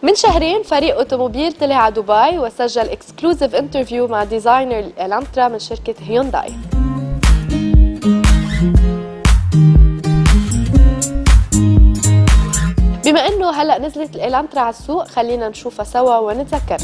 من شهرين فريق أوتوموبيل طلع على دبي وسجل اكسكلوزيف انترفيو مع ديزاينر الانترا من شركة هيونداي. بما انه هلا نزلت الانترا على السوق، خلينا نشوفها سوا ونتذكر.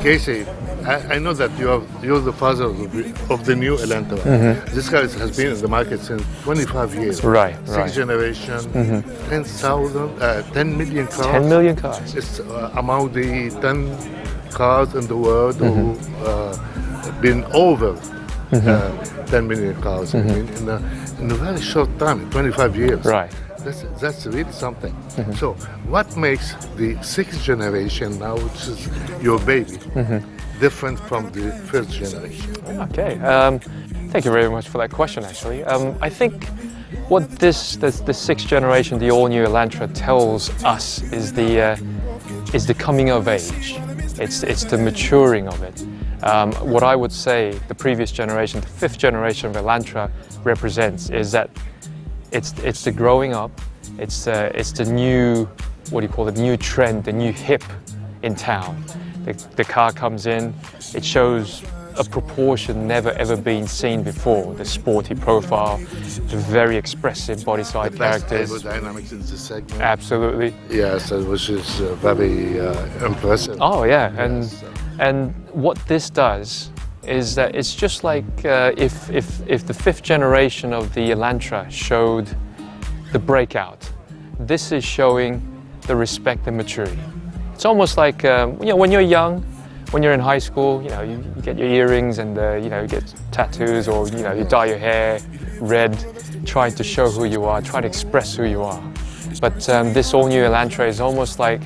Casey, I know that you're the father of the new Elantra. This car has been in the market since 25 years. Right. Sixth generation, 10 million cars. 10 million cars. It's among the 10 cars in the world who been over 10 million cars. I mean, in a very short time, 25 years. Right. That's really something. So what makes the sixth generation now, which is your baby, different from the first generation? Okay, thank you very much for that question, actually. I think what the sixth generation, the all-new Elantra, tells us is the coming of age. It's the maturing of it. What I would say the previous generation, the fifth generation of Elantra represents is that it's the growing up, it's the new, what do you call it, new trend, the new hip in town. The car comes in, it shows a proportion never ever been seen before. The sporty profile, the very expressive body side characters. The best aerodynamics in the segment. Absolutely. Yes, which is very impressive. Oh yeah, Yes. and what this does is that it's just like if the fifth generation of the Elantra showed the breakout, this is showing the respect and maturity. It's almost like when you're young, when you're in high school, you get your earrings and you get tattoos, or you dye your hair red, trying to show who you are, try to express who you are. But this all-new Elantra is almost like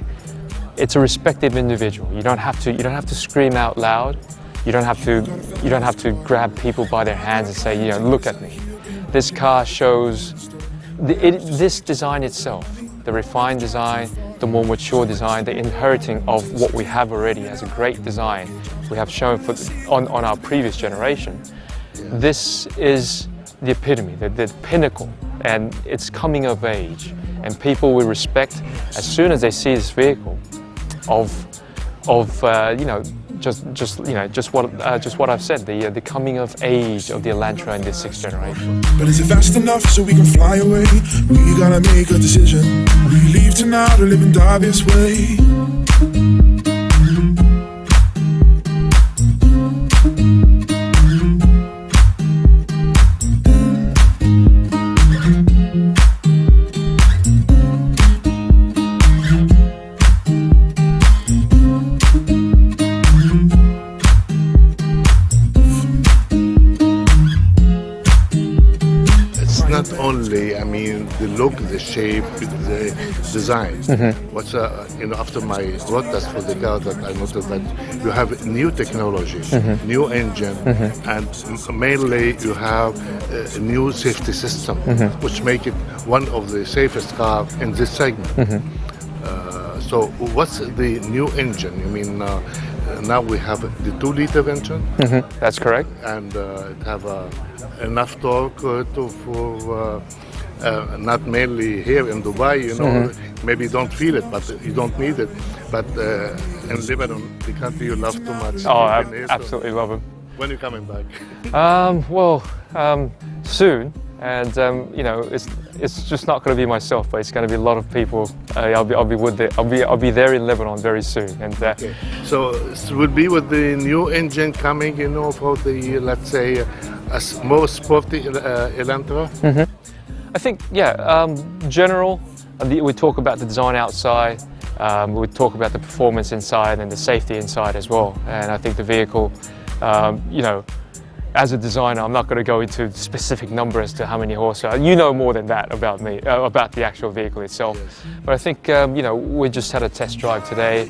it's a respected individual. You don't have to scream out loud. You don't have to grab people by their hands and say, look at me. This car shows this design itself, the refined design, the more mature design, the inheriting of what we have already as a great design we have shown on our previous generation. This is the epitome, the pinnacle, and it's coming of age. And people will respect, as soon as they see this vehicle, just what I've said, the coming of age of the Elantra in this sixth generation. But is it fast enough so we can fly away? We gotta make a decision. We leave tonight or live and die this way. Not only, the look, the shape, the design. What's after my road test for the car, that I noticed that you have new technology, new engine, and mainly you have a new safety system, which make it one of the safest cars in this segment. So what's the new engine? Now we have the 2-liter engine. That's correct. And it have enough torque for not mainly here in Dubai, maybe you don't feel it, but you don't need it. But in Lebanon, the country you love too much. Oh, I absolutely love them. When are you coming back? Soon. And it's just not going to be myself, but it's going to be a lot of people. I'll be there in Lebanon very soon. And okay. So it will be with the new engine coming, for the, let's say, a more sporty Elantra. I think, general. We talk about the design outside. We talk about the performance inside and the safety inside as well. And I think the vehicle, you know, as a designer, I'm not going to go into specific numbers to how many horsepower. You know more than that about me, about the actual vehicle itself. Yes. But I think, you know, we just had a test drive today.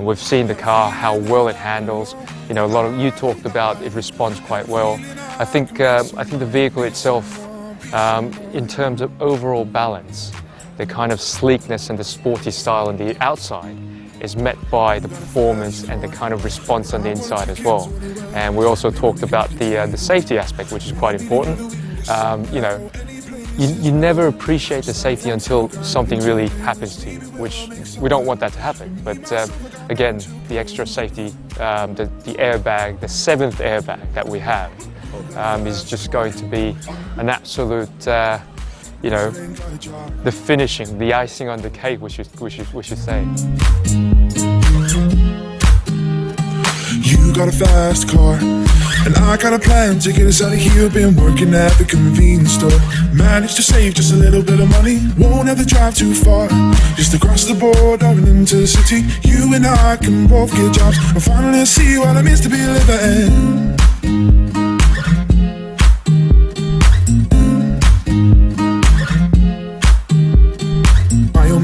We've seen the car, how well it handles. You know, you talked about it responds quite well. I think the vehicle itself, in terms of overall balance, the kind of sleekness and the sporty style on the outside is met by the performance and the kind of response on the inside as well. And we also talked about the safety aspect, which is quite important. You know, you never appreciate the safety until something really happens to you, which we don't want that to happen. But again, the extra safety, the airbag, the 7th airbag that we have, is just going to be an absolute, you know, the finishing, the icing on the cake, we should say. You got a fast car, and I got a plan to get us out of here. Been working at the convenience store. Managed to save just a little bit of money. Won't have to drive too far. Just across the border and into the city. You and I can both get jobs and finally see what it means to be living.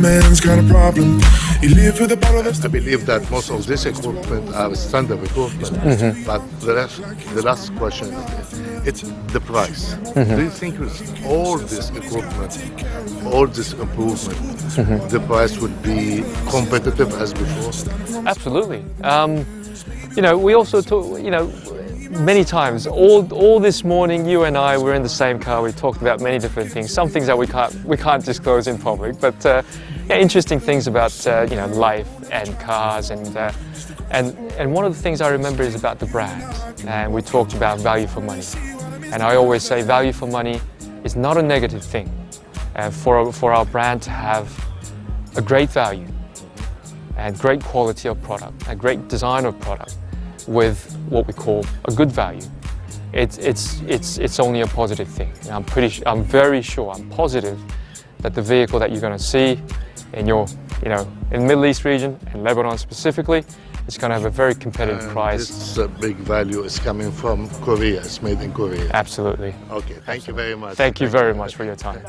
Man's got a problem. He lives with a bottle of... I believe that most of this equipment are standard equipment, but the last question is it's the price. Do you think with all this equipment, all this improvement, the price would be competitive as before? Absolutely. You know, we also talk, you know, many times, all this morning, you and I were in the same car. We talked about many different things. Some things that we can't disclose in public, but yeah, interesting things about you know, life and cars, and one of the things I remember is about the brand. And we talked about value for money. And I always say value for money is not a negative thing. For our brand to have a great value and great quality of product, a great design of product, with what we call a good value, it's only a positive thing. And I'm very sure, I'm positive that the vehicle that you're going to see in your, you know, in the Middle East region, in Lebanon specifically, it's going to have a very competitive price. This big value is coming from Korea. It's made in Korea. Absolutely. Okay, thank you very much. Thank you very much for your time.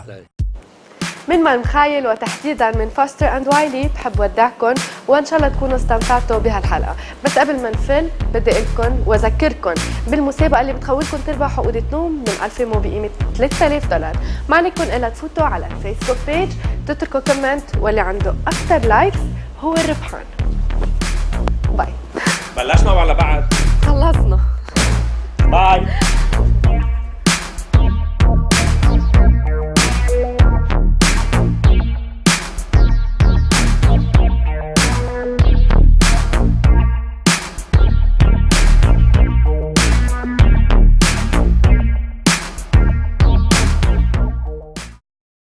من ما المخايل وتحديدا من فاستر اند وايلي بحب ودعكم وان شاء الله تكونوا استمتعتوا بهالحلقه، بس قبل ما نفل بدي اقولكم واذكركم بالمسابقه اللي بتخولكم تربحوا اوضه نوم من الفيمو بقيمه $3000. ما عليكم الا تفوتوا على الفيسبوك بيج، تتركوا كومنت، واللي عنده اكثر لايكس هو الربحان. باي. بلشنا ولا بعد؟ خلصنا. باي.